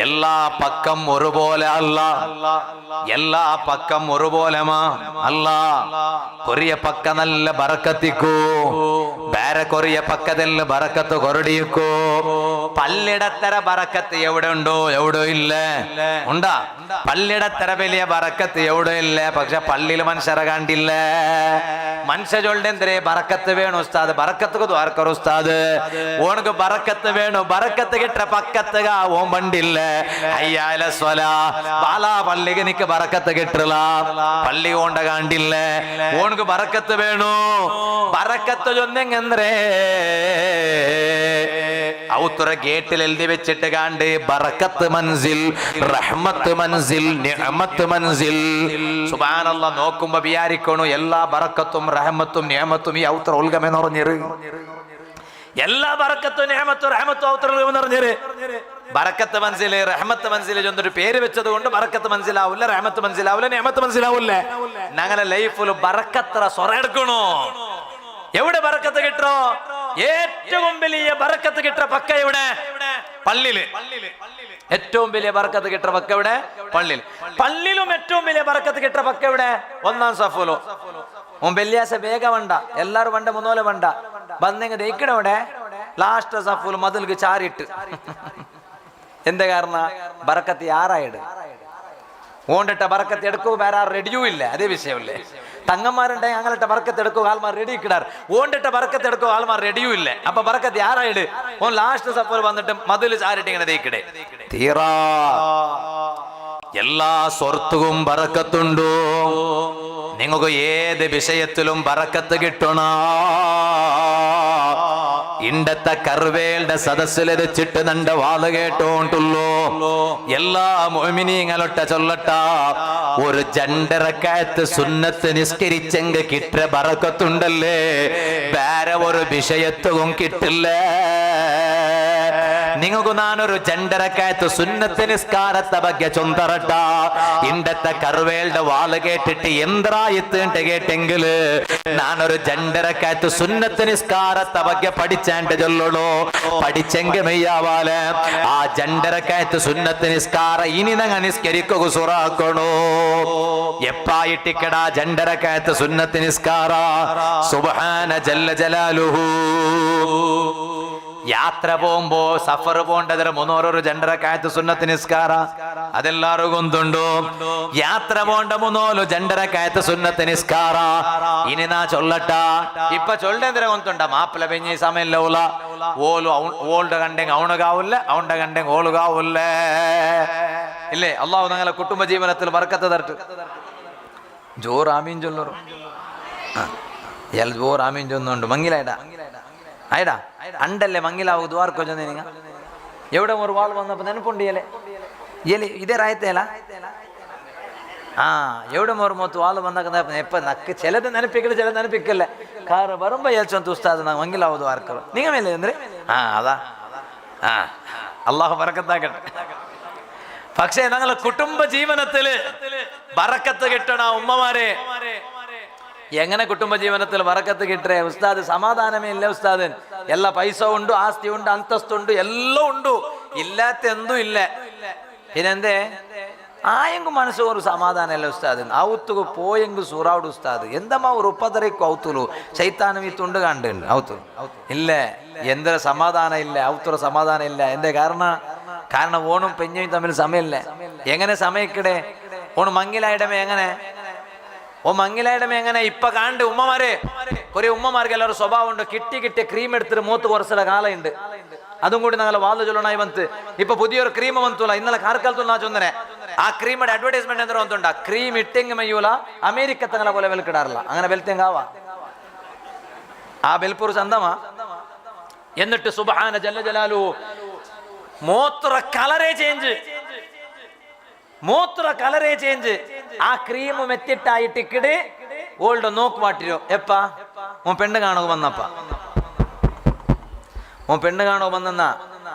എല്ലാ പക്കം ഒരുപോലെ അല്ല, എല്ലാ പക്കം ഒരുപോലെമാ അല്ല. കൊറിയ പക്ക നല്ല ബറക്കത്തിക്കൂ, ಬೇರೆ ಕೊರಿಯ ಪಕ್ಕದಲ್ಲಿ ಬರಕತ್ತು ಕೊರಡಿಯಕ್ಕೂ. പള്ളിടത്തര ബറക്കത്ത് എവിടെ ഉണ്ടോ? എവിടെ ഇല്ല. ഉണ്ടാ പള്ളിടത്തര വലിയ ബറക്കത്ത് എവിടെ ഇല്ല. പക്ഷെ പള്ളിയിൽ മനുഷ്യരെ കണ്ടില്ല. മനുഷ്യ ചൊല്ലേന്ദ്രേ ബറക്കത്ത് വേണു ഉസ്താദ്, ബറക്കത്ത് ദ്വാരക്കർ ഉസ്താദ് ഓണക്ക് ബറക്കത്ത് വേണു. ബറക്കത്ത് കിട്ട പക്കത്തുക ഓൻ പണ്ടില്ല. അയ്യാല സ്വലാ ബാലാ പള്ളിക്ക് നിക്ക് ബറക്കത്ത് കിട്ടല. പള്ളി ഓണ്ട കണ്ടില്ല. ഓണക്ക് ബറക്കത്ത് വേണു. ബറക്കത്ത് ചൊന്നെങ്ങന്ദ്രേ ഔത്തുറ ഗേറ്റിൽ എഴുതി വെച്ചിട്ട് കാണ്ട് ബറക്കത്ത് മൻസിൽ, റഹ്മത്ത് മൻസിൽ, നിഅമത്ത് മൻസിൽ. സുബ്ഹാനല്ലാഹ്. നോക്കുമ്പോ വിചാരിക്കണു എല്ലാ ബറക്കത്തും റഹ്മത്തും നിഅമത്തും ഈ ഔത്തുറ ഉൽഗമെന്ന് പറഞ്ഞിര്. എല്ലാ ബറക്കത്തും നിഅമത്തും റഹ്മത്തും ഔത്തുറ ഉൽഗമെന്ന് പറഞ്ഞിര്. ബറക്കത്ത് മൻസില് റഹ്മത്ത് മൻസില് എന്നൊരു പേര് വെച്ചത് കൊണ്ട് ബറക്കത്ത് മനസ്സിലാവില്ല, റഹ്മത്ത് മനസ്സിലാവില്ല, നിഅമത്ത് മനസ്സിലാവില്ല. ഞങ്ങളെ ലൈഫിൽ ബറക്കത്ര സൊറയെടുക്കണു. എവിടെ ബറക്കത്ത് കിട്ടോ? ഏറ്റവും വലിയ ബറക്കത്ത് കിട്ട പക്ക എവിടെ? പള്ളിയില്. ഏറ്റവും വലിയ ബറക്കത്ത് കിട്ട പക്ക എവിടെ? പള്ളിയിൽ. പള്ളിയിലും ഏറ്റവും വലിയ ബറക്കത്ത് കിട്ട പക്ക എവിടെ? ഒന്നാം സഫുലോ. വെള്ളിയാഴ്ച വേഗം വേണ്ട, എല്ലാരും വേണ്ട, മുന്നോലെ വേണ്ട ബന്നെങ്ക ദയിക്കണവിടെ ലാസ്റ്റ് സഫുല് മതിൽക്ക് ചാരിട്ട്. എന്താ കാരണം? ബറക്കത്ത് ആറായിട് ഓണ്ടിട്ട ബറക്കത്ത് എടുക്കൂ, വേറെ ആരും റെഡിയും ഇല്ല. അതേ വിഷയമല്ലേ. തങ്ങന്മാരുണ്ടെങ്കിൽ അങ്ങനത്തെ ബറക്കത്ത് എടുക്കൂ, ആൾമാർ റെഡി കിടാർ. ഓണ്ടിട്ട ബറക്കത്ത് എടുക്കൂ, ആൾമാർ റെഡിയും ഇല്ല. അപ്പൊ ബറക്കത്ത് ആറായിട് ഓൻ ലാസ്റ്റ് സഫർ വന്നിട്ട് മതിൽ ചാരിട്ട് ഇങ്ങനെ ദയിക്കടേ തീറാ. എല്ലാ സ്വർത്തും ബറക്കത്തുണ്ടോ? നിങ്ങൾക്ക് ഏത് വിഷയത്തിലും ബറക്കത്ത് കിട്ടണ. ഇണ്ടത്തെ കർവേളുടെ സദസ്സിൽ വെച്ചിട്ട് നന്റെ വാല് കേട്ടോണ്ടുള്ളൂ. എല്ലാ മുഅ്മിനീങ്ങളൊട്ട ചൊല്ലട്ട ഒരു ജണ്ടരക്കായത്ത് സുന്നത്ത് നിസ്കരിച്ചെങ്കിൽ കിട്ട ബറക്കത്തുണ്ടല്ലേ, വേറെ ഒരു വിഷയത്തും കിട്ടില്ല. നിങ്ങൾക്ക് നാനൊരു ജണ്ടരക്കായത്ത് സുന്നത്ത് നിസ്കാരത്തെ ബഗ്ഗെ ചൊന്തറട്ട. ഇണ്ടത്തെ കർവേളുടെ വാല് കേട്ടിട്ട് എന്തായിത്തേണ്ട കേട്ടെങ്കില് നാനൊരു ജണ്ടരക്കായത്ത് സുന്നത്ത് നിസ്കാരത്തെ ബഗ്ഗെ പഠിച്ചാണ്ട് ചൊല്ലണോ. പഠിച്ചെങ്കിൽ മെയ്യാവാല് ആ ജണ്ടരക്കായത്ത് സുന്നത്ത് നിസ്കാര ഇനി നങ്ങ നിസ്കരിക്കുക സുറാക്കണോ. എപ്പായിട്ടിക്കടാ ജണ്ടരക്കായത്ത് സുന്നത്ത് നിസ്കാര. സുബ്ഹാന ജല്ല ജലാലുഹു. യാത്ര പോകുമ്പോ സഫർ പോണ്ടതിന് മുന്നോരൊരു ജണ്ടരക്കായത്ത് സുന്നത്ത് നിസ്കാര അതെല്ലാരും ഗൊന്തുണ്ടു. യാത്ര പോണ്ട മുന്നോಲು ജണ്ടരക്കായത്ത് സുന്നത്ത് നിസ്കാര. ഇനി നാ ചൊല്ലട്ട ഇപ്പൊ ചൊല്ലേന്ദ്ര ഗൊന്തുണ്ട മാപ്പിള പെഞ്ഞി സമയമില്ല. ഓಲು ഓളുടെ കണ്ടെങ്കിൽ അവണുകാവില്ല, അവളുടെ കണ്ടെങ്കിൽ ഓളുകാവില്ല. ഇല്ലേ? അള്ളാഹു ഞങ്ങളെ കുടുംബ ജീവനത്തിൽ ബർക്കത്ത് തരട്ടെ. ജോർ ആമീൻ ചൊല്ലറു. ജോർ ആമീൻ ചൊന്നുണ്ട്. മങ്ങിലായിടാ ആയിടാ അണ്ടല്ലേ മങ്ങിലാവ് ദ്വാർക്കോ ചൊന്ന നിങ്ങ എവിടെ ഒരു വാൾ വന്നപ്പോ ನೆನಪುಂಡಿಯಲೆ ಎಲ್ಲಿ ಇದೇ ರಾಯ್ತೇಲ ಎവിടെ ಮೂರು ಮೂವತ್ತು ವಾಲ್ ಬಂದಾಗ ಎಪ್ಪ ನಕ್ಕ ചിലത് ನೆನಪಿಕ್ಕಲ್ಲ, ചിലത് ನೆನಪಿಕ್ಕಲ್ಲ. ಕಾರು ಬರುಂಬ ಎಲ್ಚೊಂದು ಉಸ್ತಾದ್ ನಂಗೆ ಮಂಗಿಲಾವುದು ವಾರ್ಕರು ನಿಂಗ ಮೇಲೆ ಅಂದ್ರೆ അതാ അള്ളാഹു ബറക്കത്താക്കട്ടെ. പക്ഷേ ഞങ്ങളെ കുടുംബ ജീവനത്തില് ബറക്കത്ത് കിട്ടണ ഉമ്മമാരെ. എങ്ങനെ കുടുംബ ജീവനത്തിൽ ബറക്കത്ത് കിട്ടേ ഉസ്താദ്? സമാധാനമേ ഇല്ല ഉസ്താദ്. എല്ലാ പൈസ ഉണ്ട്, ആസ്തി ഉണ്ട്, അന്തസ്തുണ്ട്, എല്ലാം ഉണ്ട്, ഇല്ലാത്ത എന്തും ഇല്ല. പിന്നെന്തേ ആയെങ്കും മനസ്സു ഒരു സമാധാനം അല്ല ഉസ്താദ്. ഔത്തുకు പോയെങ്കിൽ സൂറാവുട് ഉസ്താദ് എന്തമ്മ ഒരു ഉപ്പതരയ്ക്കും ഔത്തുലു ചൈത്താനം ഈ തുണ്ട് കണ്ടു ഔത്തു ഇല്ല. എന്തൊരു സമാധാനം ഇല്ല, ഔത്തുറ സമാധാനം ഇല്ല. എന്തേ കാരണം ഓണും പെഞ്ഞയും തമ്മിൽ സമയമില്ല. എങ്ങനെ സമയക്കിടെ ഓണ് മങ്ങിലായിടമേ എങ്ങനെ മങ്ങിലായിടമേ എങ്ങനെ ഇപ്പൊ കാണ്ട് ഉമ്മമാരെ കുറെ ഉമ്മമാർക്ക് എല്ലാവരും സ്വഭാവം ഉണ്ട്. കിട്ടിയ ക്രീം എടുത്തിട്ട് മൂത്ത് കുറച്ചുള്ള കാലുണ്ട്. അതും കൂടി ഞങ്ങളെ വാല് ചൊല്ലണായി വന്ന് ഇപ്പൊ പുതിയൊരു ക്രീം വന്നൂല. ഇന്നലെ കാർക്കാലത്തു നാ ചൊന്നനെ ആ ക്രീമിന്റെ അഡ്വർടൈസ്മെന്റ് എന്താ വന്നുണ്ട. ക്രീം ഇട്ടെങ്കിൽ മെയ്യൂല അമേരിക്ക തങ്ങളെ പോലെ വെൽക്കിടാറില്ല. അങ്ങനെ വെൽത്തെങ്കാവാ ആ ബെൽപൂർ ചന്തമാ. എന്നിട്ട് സുബ്ഹാന ജല്ല ജലാലു മൂത്ര കളറേ ചേഞ്ച് ആ ക്രീം മെത്തിട്ടായിട്ടിക്കിട് ഓൾഡ് നോക്ക് മാറ്റിരോ. എപ്പാ ഓൻ പെണ്ണ് കാണുക വന്ന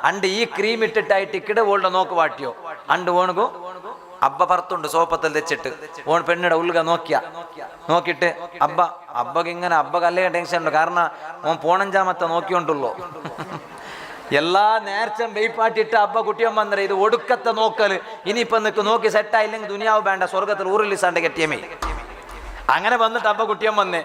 അണ്ട് ഈ ക്രീം ഇട്ടിട്ടായിട്ടിക്കിട് ഓൾഡ് നോക്ക് വാട്ടിയോ. അണ്ട് ഓണുകു അബ്ബ പറത്തുണ്ട് സോപ്പത്തിൽ തെച്ചിട്ട് ഓൺ പെണ്ണിടെ ഉള്ളുക നോക്കിയിട്ട് അബ്ബക്ക് ഇങ്ങനെ അബ്ബക്ക് അല്ലേ ടെൻഷൻ ഉണ്ട്. കാരണം ഓൻ പോണഞ്ചാമത്തെ നോക്കിയോണ്ടുള്ളൂ. എല്ലാ നേർച്ചം വെയ്പ്പാട്ടിട്ട് അബ്ബ കുട്ടിയം വന്നേ ഇത് ഒടുക്കത്തെ നോക്കല്. ഇനിയിപ്പൊ നിനക്ക് നോക്കി സെറ്റായില്ലെങ്കിൽ ദുനിയാവ് വേണ്ട, സ്വർഗത്തിൽ ഊറിലിസാണ്ട് കെട്ടിയമേ. അങ്ങനെ വന്നിട്ട് അബ്ബ കുട്ടിയം വന്നേ.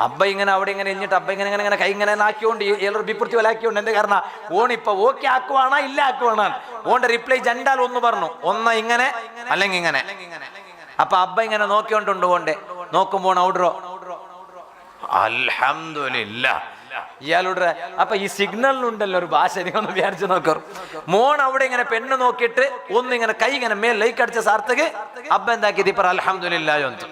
അബ്ബ ഇങ്ങനെ അവിടെ ഇങ്ങനെ എഞ്ഞിട്ട് അബ്ബ ഇങ്ങനെ ഇങ്ങനെ ഇങ്ങനെ കൈ ഇങ്ങനെ ആക്കിയോണ്ട് എല്ലാവരും വിപ്രത്തി വലാക്കിയോണ്ട് എന്ത് കാരണം ഓണിപ്പോ ഓക്കെ ആക്കുവാണോ ഇല്ല ആക്കുവാണോ ഓന്റെ റിപ്ലൈ ജണ്ടാൽ ഒന്ന് പറഞ്ഞു, ഒന്ന് ഇങ്ങനെ അല്ലെങ്കിൽ ഇങ്ങനെ. അപ്പൊ അബ്ബ ഇങ്ങനെ നോക്കിയോണ്ടുണ്ട് ഓണ്ടെ നോക്കുമ്പോ ഔഡറോ അൽഹംദുലില്ലാ ഇയാളുടെ. അപ്പൊ ഈ സിഗ്നലിനുണ്ടല്ലോ ഒരു ഭാഷ, നിങ്ങളൊന്ന് വിചാരിച്ചു നോക്കൂ. മോൺ അവിടെ ഇങ്ങനെ പെണ്ണ് നോക്കിയിട്ട് ഒന്നിങ്ങനെ കൈ ഇങ്ങനെ മേൽ ലൈക്ക് അടിച്ച സാർത്തക്ക് അബ്ബ എന്താക്കി ഇപ്പറ അൽഹംദുലില്ലാ എന്ന്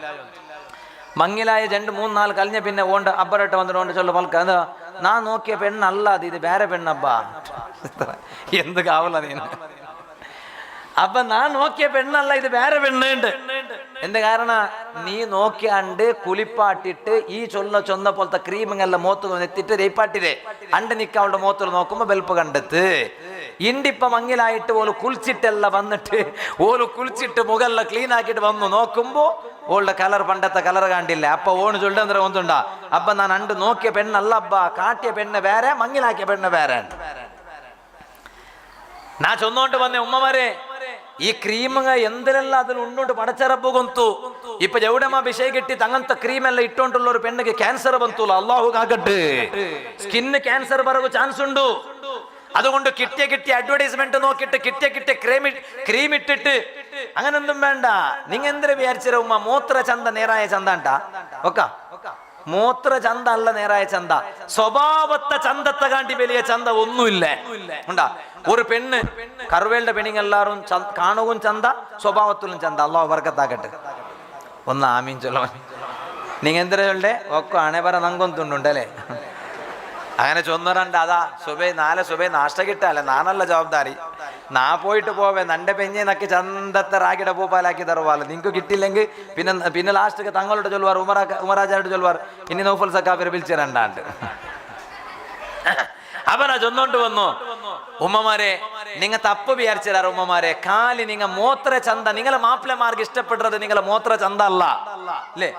മങ്ങിലായ 2-3 കഴിഞ്ഞ പിന്നെ ഓണ്ട് അബ്ബറട്ട് വന്നിട്ട് ചൊല്ല പൽക്ക എന്താ നാ നോക്കിയ പെണ്ണല്ല അത്, ഇത് വേറെ പെണ്ണബ്ബ. എന്ത് കാവല നീ അപ്പൊ ഞാൻ നോക്കിയ പെണ്ണല്ല ഇത് വേറെ പെണ്ണുണ്ട്. എന്ത് കാരണം നീ നോക്കിയാണ്ട് കുളിപ്പാട്ടിട്ട് ഈ ചൊന്ന പോലത്തെ ക്രീമിങ്ങെല്ലാം മോത്ത് എത്തിട്ട് ദൈപ്പാട്ടിരെ അണ്ട് നിക്ക അവളുടെ മോത്തിൽ നോക്കുമ്പോ ബെൽപ്പ് കണ്ടെത്ത് ഇണ്ടിപ്പ മങ്ങിലായിട്ട് ഓല് കുളിച്ചിട്ടെല്ലാം വന്നിട്ട് ഓല് കുളിച്ചിട്ട് മുകളിലെ ക്ലീൻ ആക്കിയിട്ട് വന്നു നോക്കുമ്പോ ഓളുടെ കളർ പണ്ടത്തെ കളർ കണ്ടില്ല. അപ്പൊ ഓണ് ചൊല്ലുന്ന ഒന്നുണ്ടാ. അപ്പൊ ഞാൻ അണ്ട് നോക്കിയ പെണ്ണല്ല അബ്ബ, കാട്ടിയ പെണ്ണ് വേറെ, മങ്ങിലാക്കിയ പെണ്ണ് വേറെ. നാ ചൊന്നോണ്ട് വന്നേ ഉമ്മമാരെ, ಈ ಕ್ರೀಮ್ಗ ಎಂದರೆಲ್ಲ ಅದನ್ನು ಉಂಡುಂಟು ಪಡಚರಬ್ಬು ಗೊಂತು. ಇಪ್ಪ ಜೌಡಮ್ಮ ವಿಷಯ ಗಿಟ್ಟಿ ತಂಗಂತ ಕ್ರೀಮ್ ಎಲ್ಲ ಇಟ್ಟುಂಟುಳ್ಳವರು ಪೆಣ್ಣಿಗೆ ಕ್ಯಾನ್ಸರ್ ಬಂತುಲ್ಲ, ಅಲ್ಲಾಹುಗಾಗಟ್ಟು സ്കിന്ന് ക്യാൻസർ ಬರಗು ಚಾನ್ಸ್ ಉಂಡು. അതുകൊണ്ട് കിട്ടിയ അഡ്വർടൈസ്മെന്റ് നോക്കിയിട്ട് കിട്ടിയ ക്രീം ഇട്ടിട്ട് അങ്ങനൊന്നും വേണ്ട. നിങ്ങ എന്തിനു വിചാരിച്ചിര ഉമ്മ മൂത്ര ചന്ത നേരായ ചന്ത ഉണ്ടാ ഒക്ക മൂത്ര ചന്ത അല്ല നേരായ ചന്ത, സ്വഭാവത്തെ ചന്തത്തെ കാണ്ടി വലിയ ചന്ത ഒന്നുമില്ല ഉണ്ടാ. ഒരു പെണ്ണ് കറുവേളുടെ പെണ്ണിങ് എല്ലാവരും കാണുകയും ചന്ത, സ്വഭാവത്തിലും ചന്ത. അള്ളാഹു ബർക്കത്താക്കട്ടെ. ഒന്ന് ആമീൻ ചൊല്ലോ. നിങ്ങൾ എന്തിനാ ചൊല്ലേ ഒക്കെ ആണേ പറ നങ്കൊന്നുണ്ടല്ലേ. അങ്ങനെ ചൊന്നറണ്ട് അതാ സുബൈ 4 സുബൈ നാഷ്ട കിട്ടാല്ലേ, നാനല്ല ജവാബ്ദാരി. നാ പോയിട്ട് പോവേ നന്റെ പെഞ്ഞെ നക്കി ചന്തത്തെ റാഗിയുടെ പൂപ്പാലാക്കി തരുവാല്. നിങ്ങൾക്ക് കിട്ടിയില്ലെങ്കിൽ പിന്നെ ലാസ്റ്റ് തങ്ങളോട് ചൊല്ലുവാർ, ഉമറാജാരോട് ചൊല്ലുവാർ ഇനി നൗഫൽ സക്കാഫിനെ വിളിച്ച് രണ്ടാണ്ട്. അവനാ ചൊന്നോണ്ട് വന്നു. ഉമ്മമാരെ നിങ്ങ തപ്പ് വിചാരിച്ചാർ ഉമ്മമാരെ, കാലി നിങ്ങ മൂത്ര ചന്ത, നിങ്ങളെ മാപ്പിളമാർക്ക് ഇഷ്ടപ്പെട്ടത് നിങ്ങളെ മൂത്ര ചന്ത അല്ല അല്ലേ.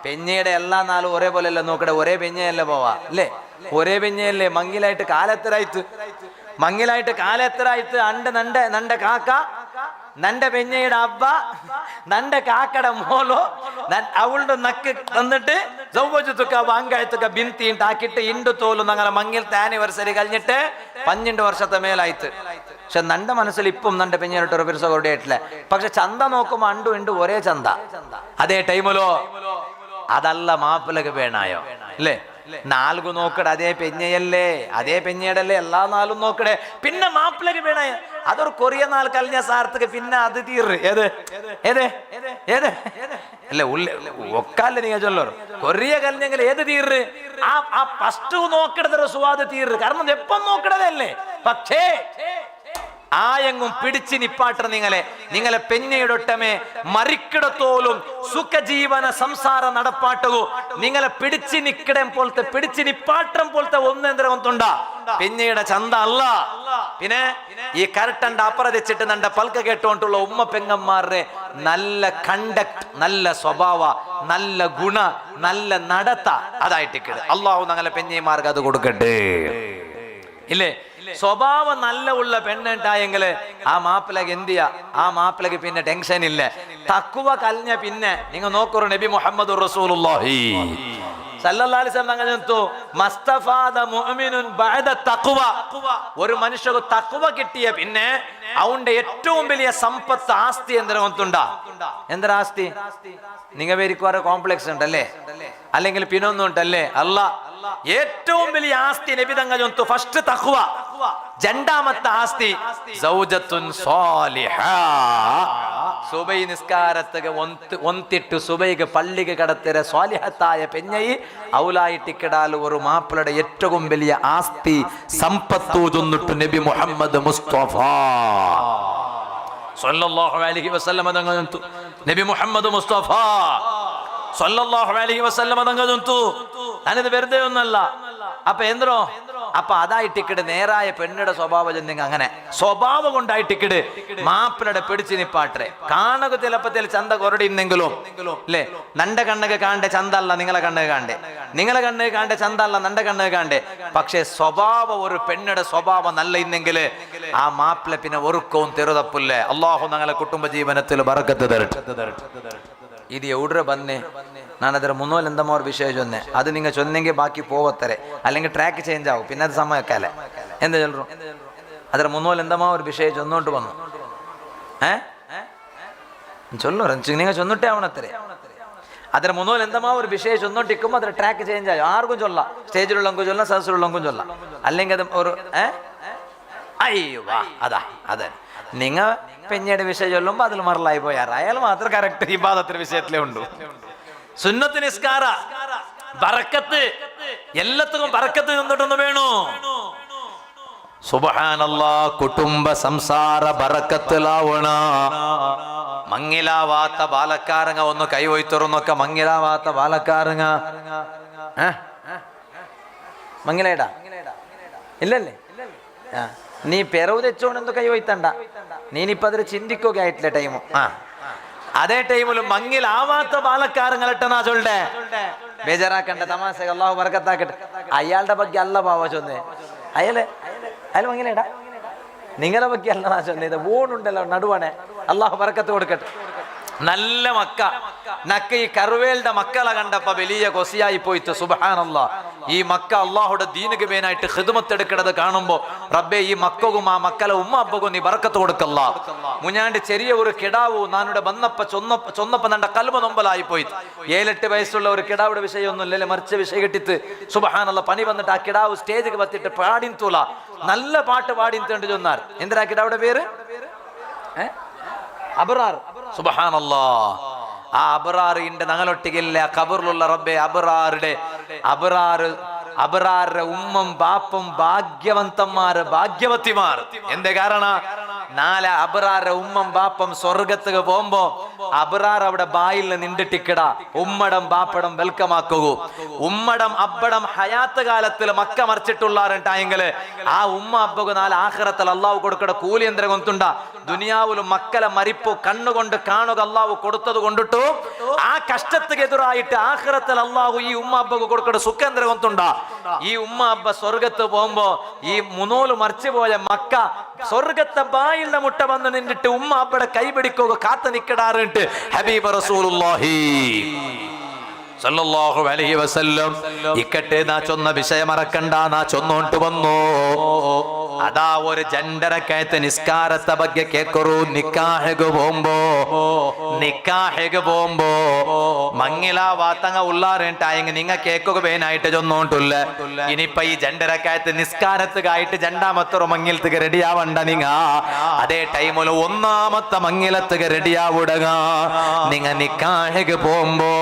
പെഞ്ഞയുടെ എല്ലാ നാളും ഒരേപോലെ അല്ലേ നോക്കട്ടെ, ഒരേ പെഞ്ഞയല്ലേ പോവാ അല്ലേ, ഒരേ പെഞ്ഞയല്ലേ. മങ്ങിലായിട്ട് കാലെത്തരായിട്ട് അണ്ട് നന്റെ കാക്ക, നന്റെ പെഞ്ഞയുടെ അബ്ബ, നന്റെ കാക്കട മോലോ അവളുടെ നക്ക് തന്നിട്ട് സൗവജത്തുക്ക വാങ്കായത്തുക്ക ബിന്തിട്ട് ആക്കിയിട്ട് ഇണ്ടു തോലും ഞങ്ങളെ മങ്ങിലത്തെ ആനിവേഴ്സറി കഴിഞ്ഞിട്ട് 12 വർഷത്തെ മേലായിട്ട്. പക്ഷെ നന്റെ മനസ്സിൽ ഇപ്പം നന്റെ പെഞ്ഞിട്ട് ഒരു പെരുസ കൊടിയായിട്ടില്ല. പക്ഷെ ചന്ത നോക്കുമ്പോ അണ്ടും ഇണ്ടും ഒരേ ചന്ത. അതേ ടൈമിലോ അതല്ല മാപ്പിളക്ക് വേണായോ അല്ലേ. 4 നോക്കട അതേ പെഞ്ഞയല്ലേ, അതേ പെഞ്ഞയുടെല്ലേ എല്ലാ 4 നോക്കടേ. പിന്നെ മാപ്പിളക്ക് വേണായ അതൊരു കൊറിയ 4 കഴിഞ്ഞ സാർത്തക്ക് പിന്നെ അത് തീറ് ഏത് ഏത് ഏത് അല്ലേ ഒക്കാല്ലേ നീ ചൊല്ലോ. കൊറിയ കഴിഞ്ഞെങ്കിൽ ഏത് തീറ് ആ ഫസ്റ്റ് നോക്കിടതൊരു സ്വാദ് തീറ്. കാരണം എപ്പം നോക്കിടതല്ലേ. പക്ഷേ ആയെങ്കും പിടിച്ച് നിപ്പാട്ടർ നിങ്ങളെ പെഞ്ഞയിടൊട്ടമേ മറിക്കിടത്തോലും സുഖജീവന സംസാര നടപ്പാട്ടകൂ നിങ്ങളെ പിടിച്ച് നിക്കിടം പോലത്തെ പിടിച്ച് നിപ്പാട്ടം പോലത്തെ ഒന്നെന്തരം ഒന്നുണ്ടാ പെഞ്ഞയുടെ ചന്ത അല്ല. പിന്നെ ഈ കരട്ടണ്ട അപ്പുറതിച്ചിട്ട് നണ്ട പൽക്ക കേട്ടോണ്ടുള്ള ഉമ്മ പെങ്ങന്മാരുടെ നല്ല കണ്ടക്ട്, നല്ല സ്വഭാവ, നല്ല ഗുണ, നല്ല നടത്ത അതായിട്ടിക്കട്. അള്ളാഹു ഞങ്ങളെ പെഞ്ഞയമാർക്ക് അത് കൊടുക്കട്ടെ ഇല്ലേ. സ്വഭാവം നല്ല ഉള്ള പെണ്ണുണ്ടായെങ്കില് ആ മാപ്പിളക്ക് എന്ത് ചെയ്യാ, ആ മാപ്പിളക്ക് പിന്നെ ടെൻഷൻ ഇല്ല. തഖ്വ കൽഞ്ഞ പിന്നെ നിങ്ങൾ നോക്കൂ നബി മുഹമ്മദ് റസൂലുള്ളാഹി സല്ലല്ലാഹു അലൈഹി വസല്ലം മസ്തഫാദ മുഅ്മിനുൻ ബഅദ തഖ്വ. ഒരു മനുഷ്യക്ക് തഖ്വ കിട്ടിയ പിന്നെ അവന്റെ ഏറ്റവും വലിയ സമ്പത്ത് ആസ്തി എന്തിനാ എന്തൊരു ആസ്തി. നിങ്ങൾ പേരിക്ക് വേറെ കോംപ്ലക്സ് ഉണ്ടല്ലേ, അല്ലെങ്കിൽ പിന്നൊന്നും ഉണ്ടല്ലേ. അല്ല, ഏറ്റവും വലിയ ആസ്തി നബി തങ്ങൾ ചൊന്തു ഫസ്റ്റ് തഖ്വ, രണ്ടാമത്തെ ആസ്തി സൗജത്തുൻ സ്വാലിഹ. സുബൈ നിസ്കാരത്തുക ഒന്തിട്ട് സുബൈക്ക് പള്ളിക്ക് കടത്തിര സ്വാലിഹത്തായ പെഞ്ഞയി ഔലായിട്ടിക്കിടാൽ ഒരു മാപ്പിളയുടെ ഏറ്റവും വലിയ ആസ്തി സമ്പത്തു ചൊന്നിട്ട് നബി മുഹമ്മദ് മുസ്തഫ സല്ലല്ലാഹു അലൈഹി വസല്ലം തങ്ങൾ ചൊന്തു. നബി മുഹമ്മദ് മുസ്തഫ സല്ലല്ലാഹു അലൈഹി വസല്ലം തങ്ങൾ ചൊന്തു. ഞാനിത് വെറുതെ ഒന്നല്ല. അപ്പൊ എന്തോ അപ്പൊ അതായിട്ടിക്കിട് നേരായ പെണ്ണിയുടെ സ്വഭാവം ചെന്നെങ്കിൽ അങ്ങനെ സ്വഭാവം കൊണ്ടായിട്ടിക്കിട് മാപ്പിളയുടെ പിടിച്ച് നിപ്പാട്ടെ കാണുക ചിലപ്പത്തിൽ ചന്ത കൊരടിന്നെങ്കിലും അല്ലേ നന്റെ കണ്ണുക കാണെ ചന്ത അല്ല നിങ്ങളെ കണ്ണുക കാണെ നിങ്ങളെ കണ്ണുക കാണെ ചന്ത അല്ല നന്റെ കണ്ണുക കാണെ പക്ഷെ സ്വഭാവം ഒരു പെണ്ണിയുടെ സ്വഭാവം നല്ല ഇന്നെങ്കിൽ ആ മാപ്പിള പിന്നെ ഒരുക്കവും തെറുതപ്പില്ലേ അള്ളാഹു ഞങ്ങളെ കുടുംബ ജീവനത്തിൽ ബറക്കത്ത് തരട്ടെ ഇത് എവിടെ ബന്നെ ನಾನು ಅದರ ಮುನ್ನೋಲ್ ಎಂದಮ್ಮ ಅವ್ರ ವಿಷಯ ಚೊನ್ನೆ ಅದು ನಿಂಗೆ ಚೊನ್ನೆಂಗೆ ಬಾಕಿ ಪೋವತ್ತಾರೆ അല്ലെങ്കിൽ ട്രാക്ക് ചേഞ്ച് ആവും പിന്നെ അത് സമയമൊക്കെ എന്താ ചൊല്ലു ಅದರ ಮುನ್ನೋಲ್ ಎಂದಮ್ಮ ಅವ್ರ ವಿಷಯ ಚೊನ್ನോട്ട് വന്നു ചൊല്ലു നിങ്ങൾ ചൊന്നിട്ടേ ആവണത്തരെ ಅದರ മുന്നോൽ എന്തമാ ഒരു വിഷയം ചൊന്നോട്ടിരിക്കുമ്പോൾ അതിന്റെ ട്രാക്ക് ചേഞ്ച് ആയോ ആർക്കും ചൊല്ലാം സ്റ്റേജിലുള്ളവങ്കും ചൊല്ലാം സദസ്സിലുള്ളവങ്കും ചൊല്ലാം അല്ലെങ്കിൽ അത് ഒരു അയ്യോ വാ അതാ അതെ നിങ്ങൾ പെഞ്ഞയുടെ വിഷയം ചൊല്ലുമ്പോൾ അതിൽ മറലായി പോയാർ അയാൾ മാത്രം കറക്റ്റ് ഇബാദത്തിന്റെ വിഷയത്തിലേ ഉണ്ടു സുന്നത്ത് നിസ്കാര ബറക്കത്ത് എല്ലാത്തും ബറക്കത്ത് നിന്നിട്ടൊന്ന് വേണു സുബ്ഹാനല്ലാഹ് കുടുംബ സംസാര ബറക്കത്തിലാവണ മങ്ങിലാവാത്ത ബാലക്കാരങ്ങ ഒന്ന് കൈവയ്ത്തുറന്നൊക്കെ മങ്ങിലാവാത്ത ബാലക്കാരങ്ങ മങ്ങിലേടാ ഇല്ലല്ലേ നീ പെരവ് തെച്ചോണെന്ന് കൈവയ്ത്തണ്ട നീനിപ്പോ അതിൽ ചിന്തിക്കുക ആയിട്ടില്ല ടൈമു അതേ ടൈമിലും മങ്ങിലാവാത്ത ബാലക്കാരങ്ങളിട്ടെന്നാ ചൊല്ലേ ബേജാറാക്കണ്ട തമാശ അല്ലാഹു ബർക്കത്താക്കട്ടെ അയാളുടെ ಬಗ್ಗೆ അല്ല ബാവ ചൊന്നേ അയാള് മങ്ങിലേടാ നിങ്ങളെ ಬಗ್ಗೆ അല്ല ചൊന്നേ ഇത് ഊണുണ്ടല്ലോ നടുവാണെ അല്ലാഹു ബർക്കത്ത് കൊടുക്കട്ടെ നല്ല മക്ക നക്ക ഈ കറുവേലിന്റെ മക്കളെ കണ്ടപ്പോ വലിയ കൊസിയായി പോയിട്ട് സുബ്ഹാനല്ലാഹ് ഈ മക്ക അള്ളാഹുടെ ദീനുക്ക് മേനായിട്ട് ഖിദ്മത്ത് എടുക്കുന്നത് കാണുമ്പോ റബ്ബേ ഈ മക്കവും ആ മക്കളെ ഉമ്മ അപ്പകും നീ ബർക്കത്ത് കൊടുക്കല്ല മുഞ്ഞാണ്ട് ചെറിയ ഒരു കിടാവു നാനുടെ വന്നപ്പ ചൊന്നപ്പ നണ്ട കൽമ നൊമ്പലായി പോയി 7-8 വയസ്സുള്ള ഒരു കിടാവുടെ വിഷയമൊന്നും ഇല്ലല്ലേ മറിച്ച വിഷയം കെട്ടിത്ത് സുബ്ഹാനല്ലാഹ് പണി വന്നിട്ട് ആ കിടാവ് സ്റ്റേജിൽ വത്തിട്ട് പാടിന്തൂല നല്ല പാട്ട് പാടിന്തേണ്ടി ചൊന്നാർ എന്തിനാ കിടാവുടെ പേര് അബ്റാർ സുബ്ഹാനല്ലാഹ് ആ അബ്റാറിന്റെ ഞങ്ങളൊട്ടിക്കില്ല ഖബറിലുള്ള റബ്ബേ അബ്റാറുടെ ഉമ്മം ബാപ്പും ഭാഗ്യവന്തന്മാര് ഭാഗ്യവത്തിമാർ എന്തേ കാരണ നാല അബ്റാറുടെ ഉമ്മം ബാപ്പം സ്വർഗത്തുക പോകുമ്പോ അബ്റാർ അവിടെ ബായിൽ നിണ്ടിട്ടിക്കിട ഉമ്മടം ബാപ്പടം വെൽക്കം ആക്കൂ ഉമ്മടം അബ്ബടം ഹയാത്ത് കാലത്തിൽ മക്ക മറിച്ചിട്ടുള്ളാരെങ്കില് ആ ഉമ്മ അബ്ബക്ക് നാല് ആഖിറത്തിൽ അള്ളാഹു കൊടുക്കട കൂലി എന്തിനെ കൊണ്ടുണ്ട ദുനിയാവിലും മക്കളെ മരിപ്പു കണ്ണുകൊണ്ട് കാണുക അള്ളാഹു കൊടുത്തത് കൊണ്ടിട്ടു ആ കഷ്ടത്തിക്ക് എതിരായിട്ട് ആഖിറത്തിൽ അള്ളാഹു ഈ ഉമ്മ അബ്ബക്ക് കൊടുക്കട സുഖേന്ദ്ര കൊണ്ടുണ്ട ഈ ഉമ്മ അബ്ബ സ്വർഗത്ത് പോകുമ്പോ ഈ മുന്നോല് മറിച്ചുപോയ മക്ക സ്വർഗത്തെ ബായിലെ മുട്ട വന്ന് നിന്നിട്ട് ഉമ്മ അബ്ബടെ കൈപിടിക്കുക കാത്തു നിൽക്കിടാറിട്ട് ഹബീബ് റസൂലുള്ളാഹി സല്ലല്ലാഹു അലൈഹി വസല്ലം ഇക്കട്ടെ നാ ചൊന്ന വിഷയം മറക്കണ്ട നാ ചൊന്നോണ്ട് വന്നു അതാ ഒരു ജണ്ടരക്കയത്തെ നിസ്കാരത്തെ ಬಗ್ಗೆ കേക്കറു നിക്കാഹിಗೆ പോകുമ്പോ മങ്ങിലാവാത്തങ്ങ ഉള്ളാറേണ്ടായെങ്കിൽ നിങ്ങ കേക്കുക വേനായിട്ട് ചൊന്നോണ്ടില്ല ഇനിയിപ്പൊ ഈ ജണ്ടരക്കയത്തെ നിസ്കാരത്തുകായിട്ട് രണ്ടാമത്തെ മങ്ങിലത്തുക റെഡിയാവണ്ട നിങ്ങ അതേ ടൈമില് ഒന്നാമത്തെ മങ്ങിലത്തുക റെഡിയാവുടക നിങ്ങ നിക്കാഹിಗೆ പോകുമ്പോ